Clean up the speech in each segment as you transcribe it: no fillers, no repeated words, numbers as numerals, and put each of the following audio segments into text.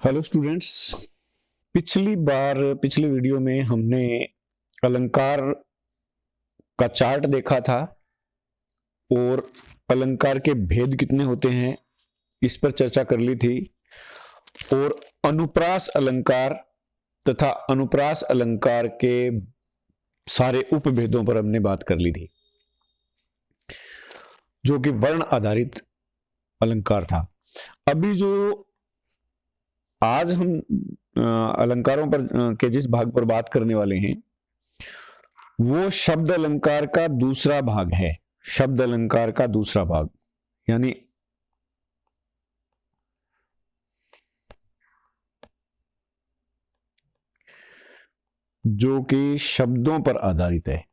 Hello students. पिछली video में हमने अलंकार का चार्ट देखा था और अलंकार के भेद कितने होते हैं इस पर चर्चा कर ली थी और अनुप्रास अलंकार तथा अनुप्रास अलंकार के सारे उपभेदों पर हमने बात कर ली थी, जो कि वर्ण आधारित अलंकार था। अभी जो आज हम अलंकारों पर के जिस भाग पर बात करने वाले हैं वो शब्द अलंकार का दूसरा भाग है। शब्द अलंकार का दूसरा भाग यानी जो कि शब्दों पर आधारित है।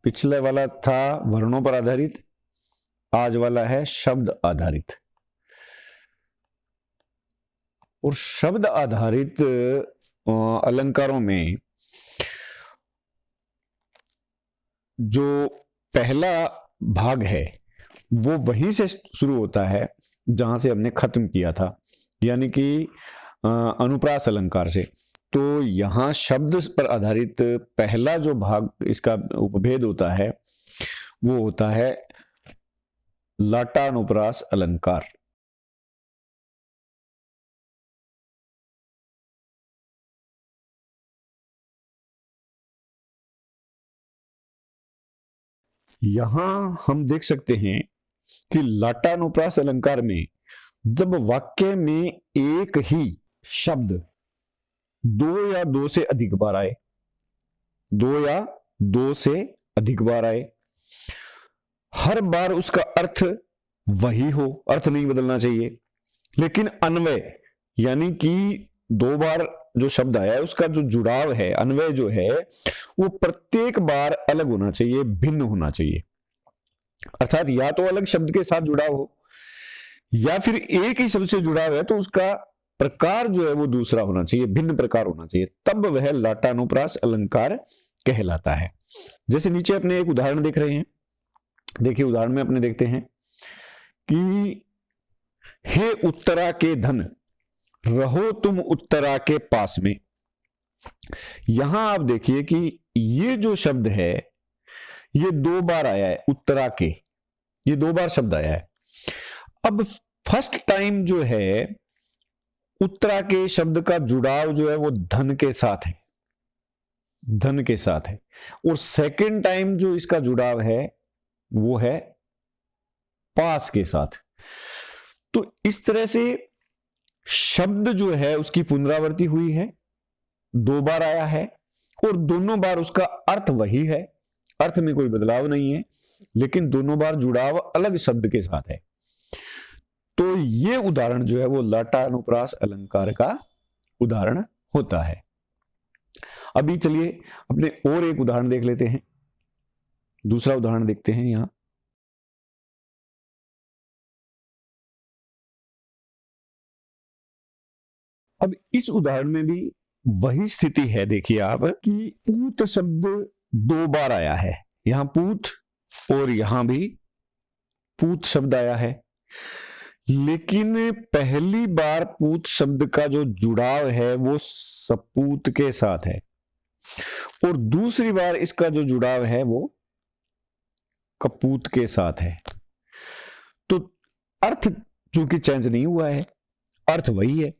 पिछले वाला था वर्णों पर आधारित, आज वाला है शब्द आधारित। और शब्द आधारित अलंकारों में जो पहला भाग है वो वहीं से शुरू होता है जहां से हमने खत्म किया था, यानी कि अनुप्रास अलंकार से। तो यहां शब्द पर आधारित पहला जो भाग इसका उपभेद होता है वो होता है लाटानुप्रास अलंकार। यहां हम देख सकते हैं कि लाटानुप्रास अलंकार में जब वाक्य में एक ही शब्द दो या दो से अधिक बार आए, दो या दो से अधिक बार आए, हर बार उसका अर्थ वही हो, अर्थ नहीं बदलना चाहिए, लेकिन अन्वय यानी कि दो बार जो शब्द आया है उसका जो जुड़ाव है, अन्वय जो है वो प्रत्येक बार अलग होना चाहिए, भिन्न होना चाहिए। अर्थात या तो अलग शब्द के साथ जुड़ाव हो या फिर एक ही शब्द से जुड़ाव है तो उसका प्रकार जो है वो दूसरा होना चाहिए, भिन्न प्रकार होना चाहिए, तब वह लाटानुप्रास अलंकार कहलाता है। जैसे नीचे अपने एक उदाहरण देख रहे हैं, देखिए उदाहरण में अपने देखते हैं कि हे उत्तरा के धन रहो तुम उत्तरा के पास में। यहां आप देखिए कि ये जो शब्द है ये दो बार आया है, उत्तरा के, ये दो बार शब्द आया है। अब फर्स्ट टाइम जो है उत्तरा के शब्द का जुड़ाव जो है वो धन के साथ है, धन के साथ है। और सेकंड टाइम जो इसका जुड़ाव है वो है पास के साथ। तो इस तरह से शब्द जो है उसकी पुनरावृत्ति हुई है, दो बार आया है और दोनों बार उसका अर्थ वही है, अर्थ में कोई बदलाव नहीं है, लेकिन दोनों बार जुड़ाव अलग शब्द के साथ है। तो ये उदाहरण जो है वो लाटानुप्रास अलंकार का उदाहरण होता है। अभी चलिए अपने और एक उदाहरण देख लेते हैं, दूसरा उदाहरण देखते हैं यहां। अब इस उदाहरण में भी वही स्थिति है, देखिए आप कि पूत शब्द दो बार आया है, यहां पूत और यहां भी पूत शब्द आया है, लेकिन पहली बार पूत शब्द का जो जुड़ाव है वो सपूत के साथ है और दूसरी बार इसका जो जुड़ाव है वो कपूत के साथ है। तो अर्थ चूंकि चेंज नहीं हुआ है, अर्थ वही है,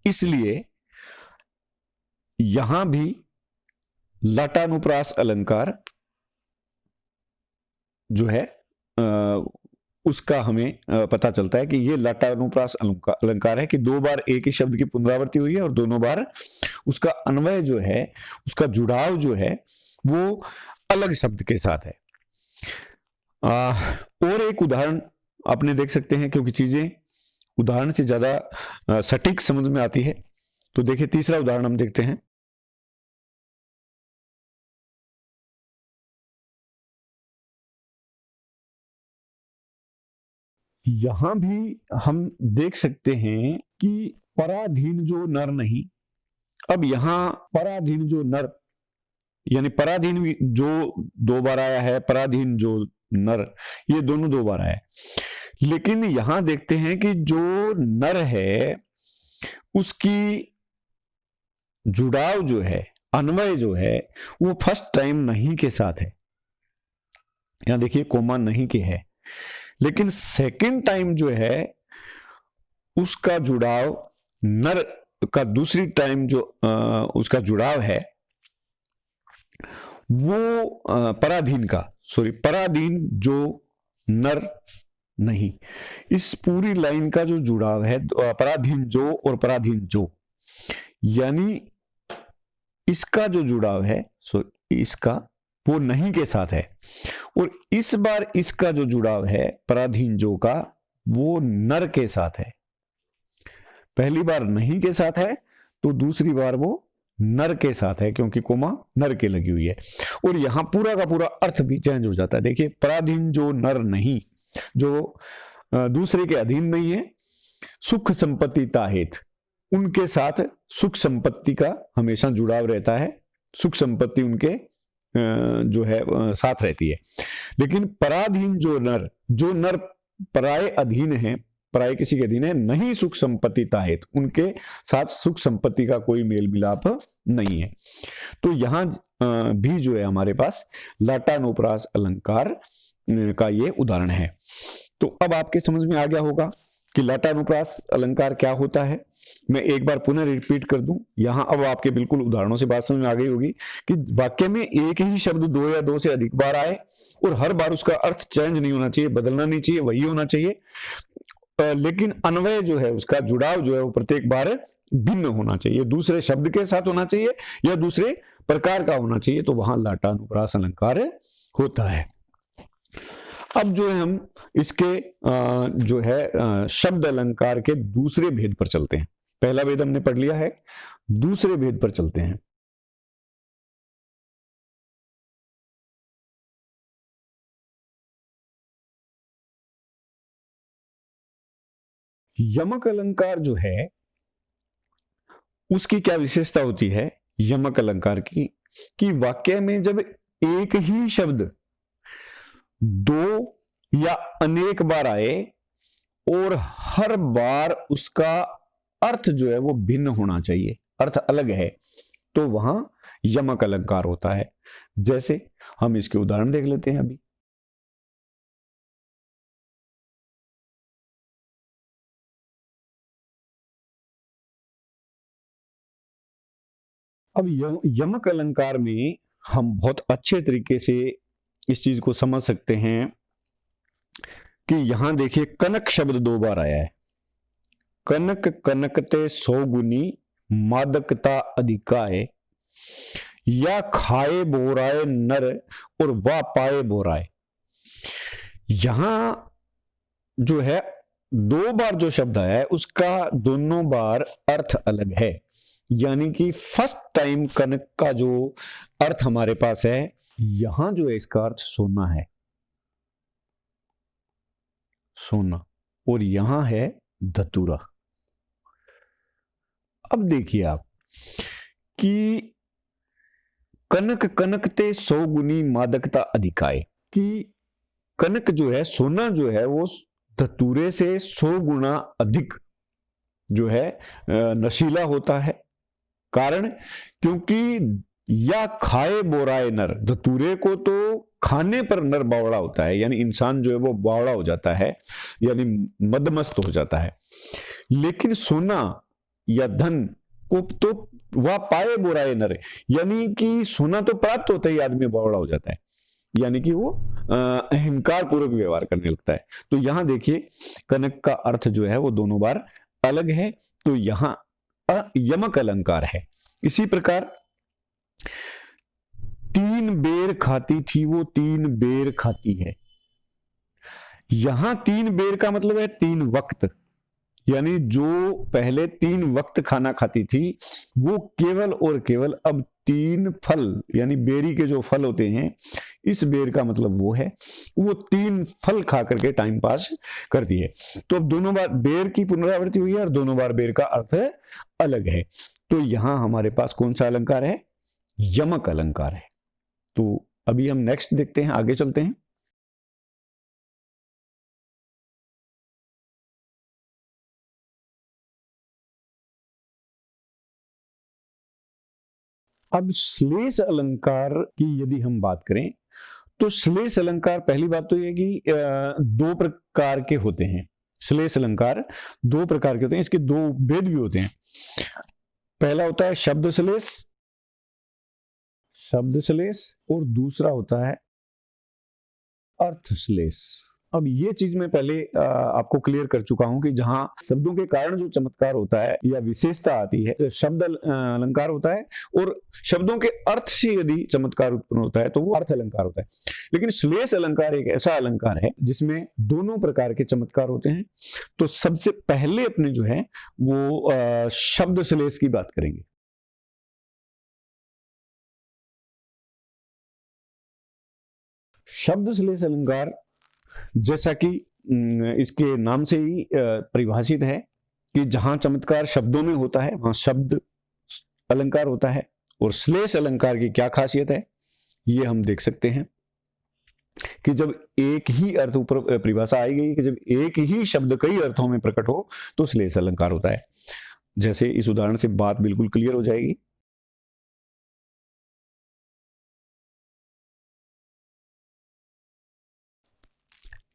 इसलिए यहां भी लाटानुप्रास अलंकार जो है उसका हमें पता चलता है कि ये लाटानुप्रास अलंकार है कि दो बार एक ही शब्द की पुनरावृत्ति हुई है और दोनों बार उसका अन्वय जो है, उसका जुड़ाव जो है वो अलग शब्द के साथ है। और एक उदाहरण आपने देख सकते हैं, क्योंकि चीजें उदाहरण से ज्यादा सटीक समझ में आती है। तो देखिए तीसरा उदाहरण हम देखते हैं। यहां भी हम देख सकते हैं कि पराधीन जो नर नहीं, अब यहां पराधीन जो नर यानी पराधीन जो दो बार आया है, पराधीन जो नर, ये दोनों दो बार आया है, लेकिन यहां देखते हैं कि जो नर है उसकी जुड़ाव जो है, अन्वय जो है, वो फर्स्ट टाइम नहीं के साथ है। यहां देखिए कोमा नहीं के है, लेकिन सेकंड टाइम जो है उसका जुड़ाव नर का दूसरी टाइम जो उसका जुड़ाव है वो पराधीन का, सॉरी पराधीन जो नर नहीं, इस पूरी लाइन का जो जुड़ाव है पराधीन जो और पराधीन जो, यानी इसका जो जुड़ाव है सो इसका वो नहीं के साथ है, और इस बार इसका जो जुड़ाव है पराधीन जो का वो नर के साथ है। पहली बार नहीं के साथ है तो दूसरी बार वो नर के साथ है, क्योंकि कोमा नर के लगी हुई है। और यहां पूरा का पूरा अर्थ भी चेंज हो जाता है। देखिए पराधीन जो नर नहीं, जो दूसरे के अधीन नहीं है, सुख संपत्ति ताहेत, उनके साथ सुख संपत्ति का हमेशा जुड़ाव रहता है, सुख संपत्ति उनके जो है साथ रहती है। लेकिन पराधीन जो नर पराये अधीन है, पराये किसी के अधीन है, नहीं सुख संपत्ति ताहेत, उनके साथ सुख संपत्ति का कोई मेल मिलाप नहीं है। तो यहां भी जो है हमारे पास लाटानुप्रास अलंकार का ये उदाहरण है। तो अब आपके समझ में आ गया होगा कि लाटानुप्रास अलंकार क्या होता है। मैं एक बार पुनः रिपीट कर दूं, यहां अब आपके बिल्कुल उदाहरणों से बात समझ में आ गई होगी कि वाक्य में एक ही शब्द दो या दो से अधिक बार आए और हर बार उसका अर्थ चेंज नहीं होना चाहिए, बदलना नहीं चाहिए, वही होना चाहिए, लेकिन अन्वय जो है, उसका जुड़ाव जो है वो प्रत्येक बार भिन्न होना चाहिए, दूसरे शब्द के साथ होना चाहिए या दूसरे प्रकार का होना चाहिए, तो वहां लाटानुप्रास अलंकार होता है। अब जो है हम इसके जो है शब्द अलंकार के दूसरे भेद पर चलते हैं। पहला भेद हमने पढ़ लिया है, दूसरे भेद पर चलते हैं। यमक अलंकार जो है उसकी क्या विशेषता होती है यमक अलंकार की, कि वाक्य में जब एक ही शब्द दो या अनेक बार आए और हर बार उसका अर्थ जो है वो भिन्न होना चाहिए, अर्थ अलग है, तो वहां यमक अलंकार होता है। जैसे हम इसके उदाहरण देख लेते हैं अभी। अब यमक अलंकार में हम बहुत अच्छे तरीके से इस चीज को समझ सकते हैं कि यहां देखिए कनक शब्द दो बार आया है। कनक कनकते सौ गुनी मादकता अधिकाए, या खाए बोराए नर और वा पाए बोराए। यहां जो है दो बार जो शब्द आया है उसका दोनों बार अर्थ अलग है, यानी कि फर्स्ट टाइम कनक का जो अर्थ हमारे पास है, यहां जो है इसका अर्थ सोना है, सोना, और यहां है धतूरा। अब देखिए आप कि कनक कनकते सौ गुनी मादकता अधिकाए, कि कनक जो है, सोना जो है वो धतूरे से 100 गुना अधिक जो है नशीला होता है। कारण क्योंकि या खाए बोराए नर, धतूरे को तो खाने पर नर बावड़ा होता है, यानी इंसान जो है वो बावड़ा हो जाता है, यानी मदमस्त हो जाता है। लेकिन सोना या धन को तो वह पाए बोराए नर, यानी कि सोना तो प्राप्त होता ही आदमी बावड़ा हो जाता है, यानी कि वो अहंकार पूर्वक व्यवहार करने लगता है। तो यहां देखिए कनक का अर्थ जो है वो दोनों बार अलग है, तो यहां यमक अलंकार है। इसी प्रकार तीन बेर खाती थी वो तीन बेर खाती है, यहां तीन बेर का मतलब है तीन वक्त, यानी जो पहले तीन वक्त खाना खाती थी वो केवल और केवल अब तीन फल, यानी बेरी के जो फल होते हैं, इस बेर का मतलब वो है वो तीन फल खा करके टाइम पास करती है। तो अब दोनों बार बेर की पुनरावृत्ति हुई है और दोनों बार बेर का अर्थ अलग है। तो यहां हमारे पास कौन सा अलंकार है, यमक अलंकार है। तो अभी हम नेक्स्ट देखते हैं, आगे चलते हैं। अब श्लेष अलंकार की यदि हम बात करें तो श्लेष अलंकार, पहली बात तो ये कि दो प्रकार के होते हैं। श्लेष अलंकार दो प्रकार के होते हैं, इसके दो भेद भी होते हैं। पहला होता है शब्द श्लेष, शब्द श्लेष, और दूसरा होता है अर्थ श्लेष। अब ये चीज मैं पहले आपको क्लियर कर चुका हूं कि जहां शब्दों के कारण जो चमत्कार होता है या विशेषता आती है, तो शब्द अलंकार होता है, और शब्दों के अर्थ से यदि चमत्कार उत्पन्न होता है तो वो अर्थ अलंकार होता है। लेकिन श्लेष अलंकार एक ऐसा अलंकार है जिसमें दोनों प्रकार के चमत्कार होते हैं। तो सबसे पहले अपने जो है वो शब्द श्लेष की बात करेंगे। शब्द श्लेष अलंकार जैसा कि इसके नाम से ही परिभाषित है कि जहां चमत्कार शब्दों में होता है वहां शब्द अलंकार होता है। और श्लेष अलंकार की क्या खासियत है ये हम देख सकते हैं कि जब एक ही अर्थ, ऊपर परिभाषा आई गई कि जब एक ही शब्द कई अर्थों में प्रकट हो तो श्लेष अलंकार होता है। जैसे इस उदाहरण से बात बिल्कुल क्लियर हो जाएगी।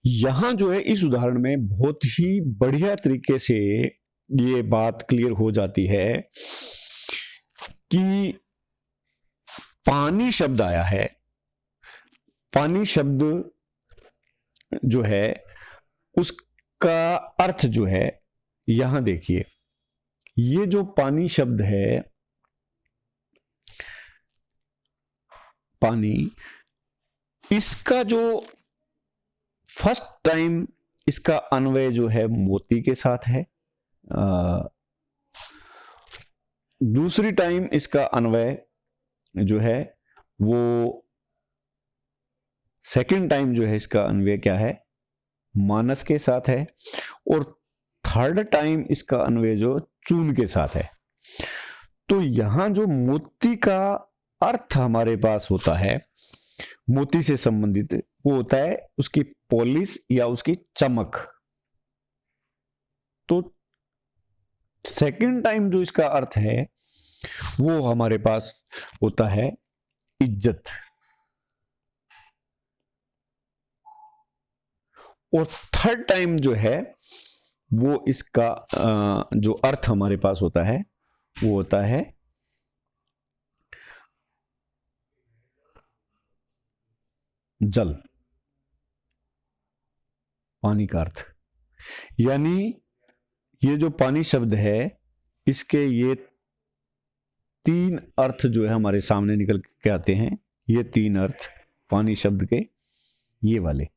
यहां जो है इस उदाहरण में बहुत ही बढ़िया तरीके से ये बात क्लियर हो जाती है कि पानी शब्द आया है। पानी शब्द जो है उसका अर्थ जो है, यहां देखिए, ये जो पानी शब्द है, पानी, इसका जो फर्स्ट टाइम इसका अन्वय जो है मोती के साथ है, दूसरी टाइम इसका अन्वय जो है वो, सेकंड टाइम जो है इसका अन्वय क्या है, मानस के साथ है, और थर्ड टाइम इसका अन्वय जो चून के साथ है। तो यहां जो मोती का अर्थ हमारे पास होता है, मोती से संबंधित, वो होता है उसकी पॉलिश या उसकी चमक। तो सेकंड टाइम जो इसका अर्थ है वो हमारे पास होता है इज्जत। और थर्ड टाइम जो है वो इसका जो अर्थ हमारे पास होता है वो होता है जल, पानी का अर्थ। यानी ये जो पानी शब्द है इसके ये तीन अर्थ जो है हमारे सामने निकल के आते हैं। ये तीन अर्थ पानी शब्द के, ये वाले।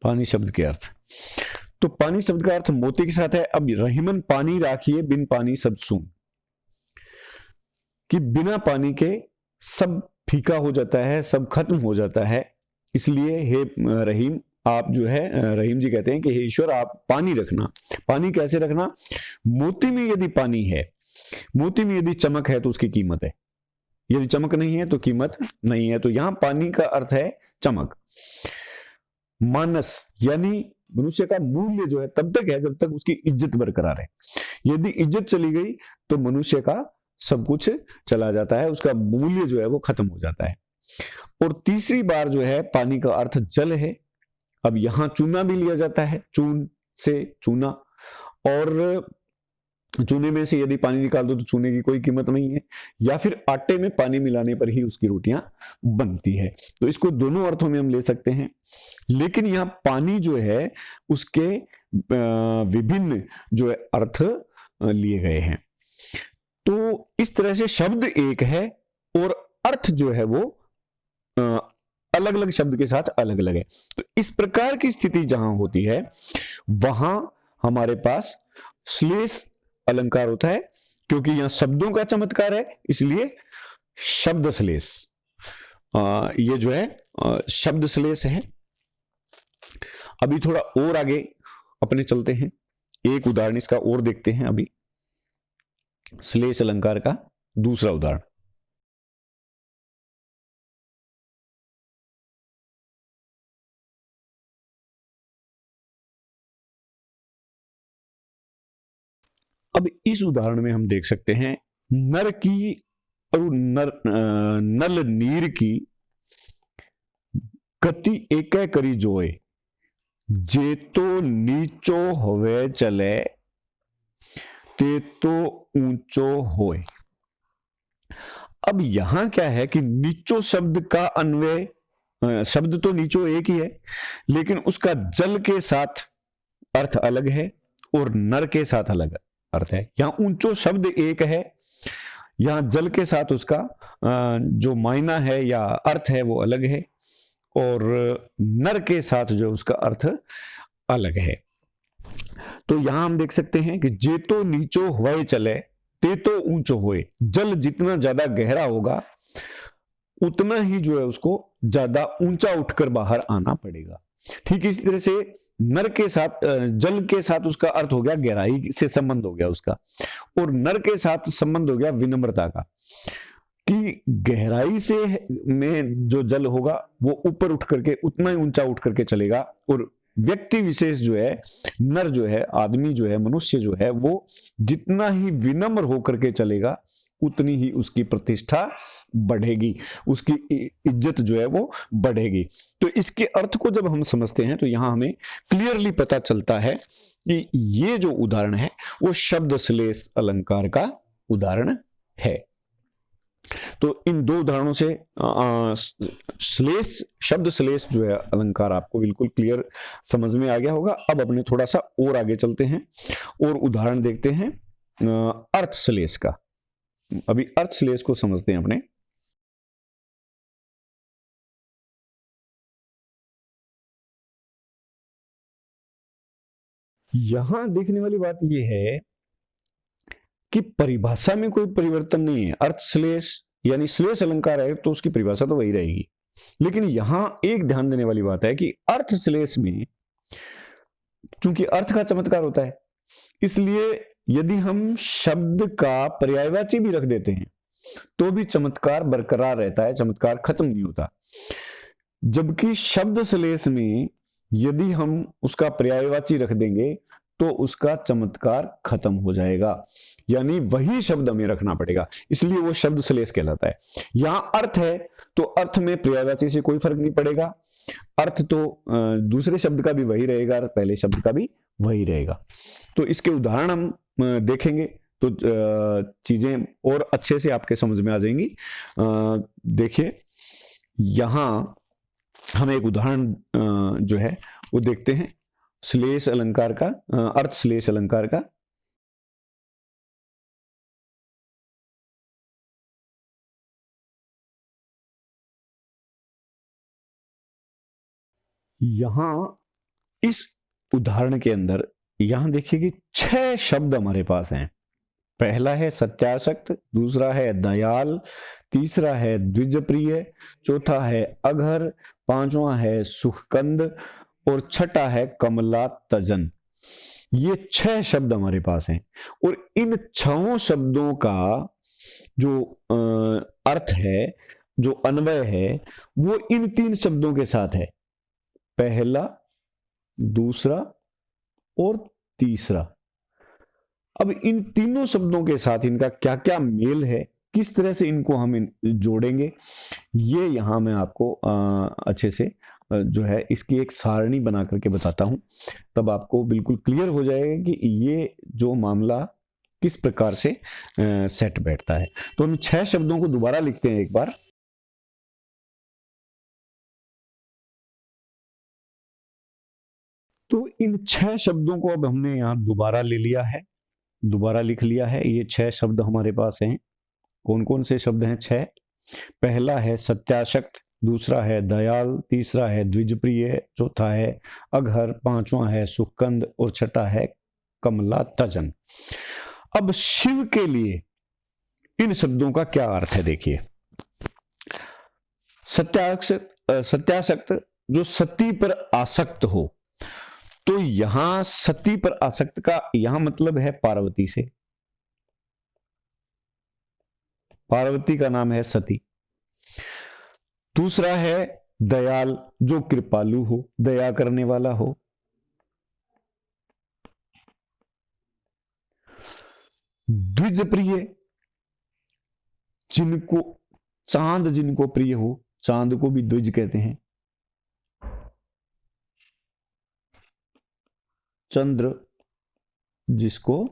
पानी शब्द के अर्थ, तो पानी शब्द का अर्थ मोती के साथ है। अब रहीमन पानी राखिए बिन पानी सब सून, कि बिना पानी के सब फीका हो जाता है, सब खत्म हो जाता है। इसलिए हे रहीम, आप जो है, रहीम जी कहते हैं कि हे ईश्वर आप पानी रखना। पानी कैसे रखना? मोती में यदि पानी है, मोती में यदि चमक है तो उसकी कीमत है, यदि चमक नहीं है तो कीमत नहीं है। तो यहां पानी का अर्थ है चमक। मानस यानी मनुष्य का मूल्य जो है तब तक है जब तक उसकी इज्जत बरकरार है। यदि इज्जत चली गई तो मनुष्य का सब कुछ चला जाता है, उसका मूल्य जो है वो खत्म हो जाता है। और तीसरी बार जो है पानी का अर्थ जल है। अब यहां चूना भी लिया जाता है, चून से चूना, और चूने में से यदि पानी निकाल दो तो चूने की कोई कीमत नहीं है, या फिर आटे में पानी मिलाने पर ही उसकी रोटियां बनती है। तो इसको दोनों अर्थों में हम ले सकते हैं। लेकिन यहाँ पानी जो है उसके विभिन्न जो है अर्थ लिए गए हैं। तो इस तरह से शब्द एक है और अर्थ जो है वो अलग अलग शब्द के साथ अलग अलग है। तो इस प्रकार की स्थिति जहां होती है वहां हमारे पास श्लेष अलंकार होता है, क्योंकि यहां शब्दों का चमत्कार है, इसलिए शब्द श्लेष। ये जो है शब्द श्लेष है। अभी थोड़ा और आगे अपने चलते हैं, एक उदाहरण इसका और देखते हैं अभी, श्लेष अलंकार का दूसरा उदाहरण। अब इस उदाहरण में हम देख सकते हैं नर की और नल नीर की कति एक करी जोए, जे तो नीचो होवे चले ते तो ऊंचो होए। अब यहां क्या है कि नीचो शब्द का अन्वय, शब्द तो नीचो एक ही है लेकिन उसका जल के साथ अर्थ अलग है और नर के साथ अलग अर्थ है। यहां ऊंचो शब्द एक है, यहां जल के साथ उसका जो मायना है या अर्थ है वो अलग है, और नर के साथ जो उसका अर्थ अलग है। तो यहां हम देख सकते हैं कि जे तो नीचो हुए चले ते तो ऊंचो होए। जल जितना ज्यादा गहरा होगा उतना ही जो है उसको ज्यादा ऊंचा उठकर बाहर आना पड़ेगा। ठीक इसी तरह से नर के साथ जल के साथ उसका अर्थ हो गया गहराई से संबंध हो गया उसका, और नर के साथ संबंध हो गया विनम्रता का, कि गहराई से में जो जल होगा वो ऊपर उठ करके उतना ही ऊंचा उठ करके चलेगा, और व्यक्ति विशेष जो है, नर जो है, आदमी जो है, मनुष्य जो है, वो जितना ही विनम्र होकर के चलेगा उतनी ही उसकी प्रतिष्ठा बढ़ेगी, उसकी इज्जत जो है वो बढ़ेगी। तो इसके अर्थ को जब हम समझते हैं तो यहां हमें क्लियरली पता चलता है कि ये जो उदाहरण है वो शब्द श्लेष अलंकार का उदाहरण है। तो इन दो उदाहरणों से श्लेष, शब्द श्लेष जो है अलंकार आपको बिल्कुल क्लियर समझ में आ गया होगा। अब अपने थोड़ा सा और आगे चलते हैं और उदाहरण देखते हैं अर्थ श्लेष का। अभी अर्थ श्लेष को समझते हैं अपने। यहां देखने वाली बात यह है कि परिभाषा में कोई परिवर्तन नहीं है। अर्थ श्लेष यानी श्लेष अलंकार है तो उसकी परिभाषा तो वही रहेगी, लेकिन यहां एक ध्यान देने वाली बात है कि अर्थ श्लेष में चूंकि अर्थ का चमत्कार होता है, इसलिए यदि हम शब्द का पर्यायवाची भी रख देते हैं तो भी चमत्कार बरकरार रहता है, चमत्कार खत्म नहीं होता। जबकि शब्द श्लेष में यदि हम उसका पर्यायवाची रख देंगे तो उसका चमत्कार खत्म हो जाएगा, यानी वही शब्द हमें रखना पड़ेगा, इसलिए वो शब्द श्लेष कहलाता है। यहां अर्थ है तो अर्थ में पर्यायवाची से कोई फर्क नहीं पड़ेगा, अर्थ तो दूसरे शब्द का भी वही रहेगा, पहले शब्द का भी वही रहेगा। तो इसके उदाहरण हम देखेंगे तो चीजें और अच्छे से आपके समझ में आ जाएंगी। देखिए यहां हम एक उदाहरण जो है वो देखते हैं श्लेष अलंकार का, अर्थ श्लेष अलंकार का। यहां इस उदाहरण के अंदर यहां देखिए कि 6 शब्द हमारे पास हैं। पहला है सत्यासक्त, दूसरा है दयाल, तीसरा है द्विजप्रिय, चौथा है अघर, पांचवा है सुखकंद और छठा है कमला तजन। ये 6 शब्द हमारे पास हैं और इन 6 शब्दों का जो अर्थ है, जो अन्वय है, वो इन 3 शब्दों के साथ है, पहला, दूसरा और तीसरा। अब इन तीनों शब्दों के साथ इनका क्या क्या मेल है, किस तरह से इनको हम जोड़ेंगे, ये यहां मैं आपको अच्छे से जो है इसकी एक सारणी बना करके बताता हूं, तब आपको बिल्कुल क्लियर हो जाएगा कि ये जो मामला किस प्रकार से सेट बैठता है। तो हम 6 शब्दों को दोबारा लिखते हैं एक बार। तो इन 6 शब्दों को अब हमने यहां दोबारा ले लिया है, दोबारा लिख लिया है। ये 6 शब्द हमारे पास हैं। कौन कौन से शब्द हैं? 6। पहला है सत्याशक्त, दूसरा है दयाल, तीसरा है द्विजप्रिय, चौथा है अघर, पांचवा है सुकंद और छठा है कमला तजन। अब शिव के लिए इन शब्दों का क्या अर्थ है? देखिए, सत्यासक्त जो सती पर आसक्त हो, तो यहां सती पर आसक्त का यहां मतलब है पार्वती से, पार्वती का नाम है सती। दूसरा है दयाल, जो कृपालु हो, दया करने वाला हो। द्विज प्रिय, जिनको चांद जिनको प्रिय हो, चांद को भी द्विज कहते हैं। चंद्र जिसको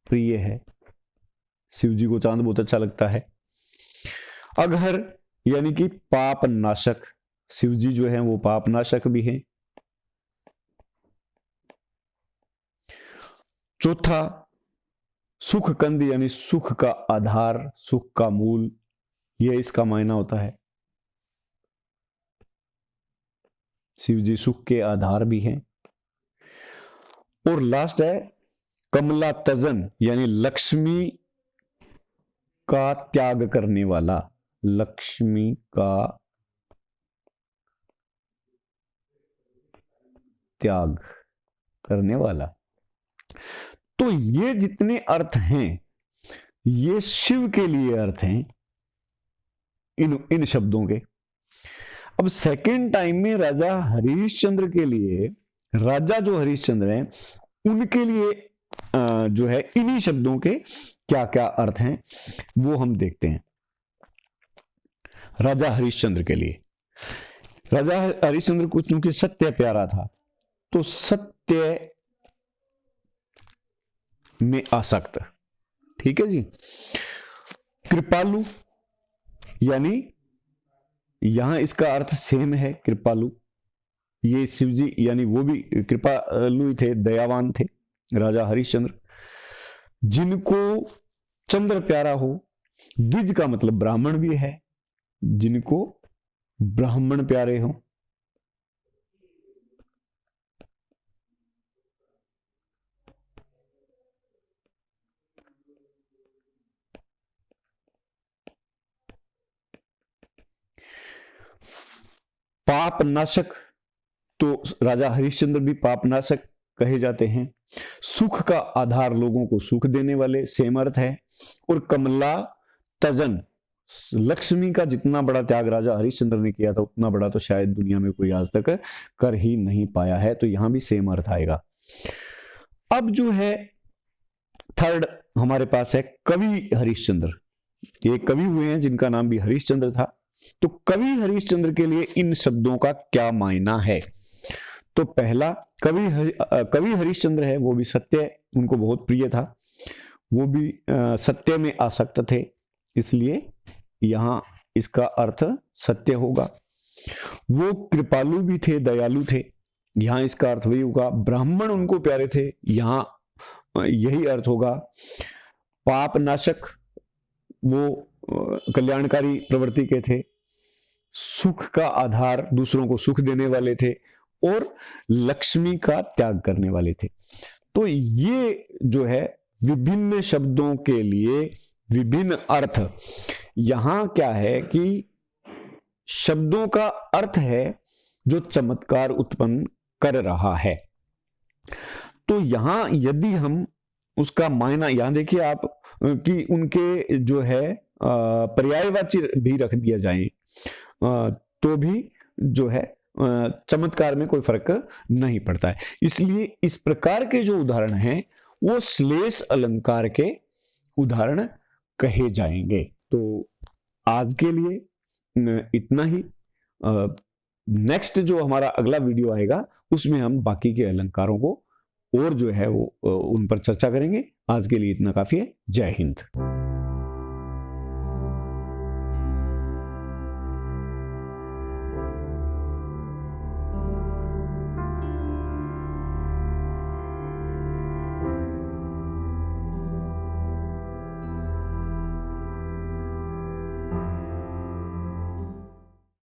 प्रिय है, शिव जी को चांद बहुत अच्छा लगता है। अघर यानी कि पाप नाशक, शिव जी जो है वो पाप नाशक भी हैं। चौथा सुख कंद यानी सुख का आधार, सुख का मूल, यह इसका मायना होता है। शिव जी सुख के आधार भी हैं। और लास्ट है कमला तजन यानी लक्ष्मी का त्याग करने वाला, लक्ष्मी का त्याग करने वाला। तो ये जितने अर्थ हैं ये शिव के लिए अर्थ हैं इन शब्दों के। अब सेकेंड टाइम में राजा हरिश्चंद्र के लिए, राजा जो हरिश्चंद्र हैं उनके लिए जो है इन्हीं शब्दों के क्या क्या अर्थ हैं वो हम देखते हैं। राजा हरिश्चंद्र के लिए, राजा हरिश्चंद्र को चूंकि सत्य प्यारा था तो सत्य में आसक्त, ठीक है जी। कृपालु यानी यहां इसका अर्थ सेम है, कृपालु, ये शिव जी यानी वो भी कृपालु थे, दयावान थे राजा हरिश्चंद्र। जिनको चंद्र प्यारा हो, द्विज का मतलब ब्राह्मण भी है, जिनको ब्राह्मण प्यारे हो। पाप नाशक, तो राजा हरिश्चंद्र भी पाप नाशक कहे जाते हैं। सुख का आधार, लोगों को सुख देने वाले, सेम अर्थ है। और कमला तजन, लक्ष्मी का जितना बड़ा त्याग राजा हरिश्चंद्र ने किया था उतना बड़ा तो शायद दुनिया में कोई आज तक कर ही नहीं पाया है, तो यहां भी सेम अर्थ आएगा। अब जो है थर्ड हमारे पास है कवि हरिश्चंद्र। ये कवि हुए हैं जिनका नाम भी हरिश्चंद्र था। तो कवि हरिश्चंद्र के लिए इन शब्दों का क्या मायना है? तो पहला, कवि हरिश्चंद्र है वो भी सत्य उनको बहुत प्रिय था, वो भी सत्य में आसक्त थे, इसलिए यहां इसका अर्थ सत्य होगा। वो कृपालु भी थे, दयालु थे, यहां इसका अर्थ वही होगा। ब्राह्मण उनको प्यारे थे, यहां यही अर्थ होगा। पाप नाशक, वो कल्याणकारी प्रवृत्ति के थे। सुख का आधार, दूसरों को सुख देने वाले थे। और लक्ष्मी का त्याग करने वाले थे। तो ये जो है विभिन्न शब्दों के लिए विभिन्न अर्थ। यहां क्या है कि शब्दों का अर्थ है जो चमत्कार उत्पन्न कर रहा है। तो यहां यदि हम उसका मायना, यहां देखिए आप कि उनके जो है पर्यायवाची भी रख दिया जाए तो भी जो है चमत्कार में कोई फर्क नहीं पड़ता है। इसलिए इस प्रकार के जो उदाहरण हैं वो श्लेष अलंकार के उदाहरण कहे जाएंगे। तो आज के लिए इतना ही। नेक्स्ट जो हमारा अगला वीडियो आएगा उसमें हम बाकी के अलंकारों को और जो है वो उन पर चर्चा करेंगे। आज के लिए इतना काफी है। जय हिंद।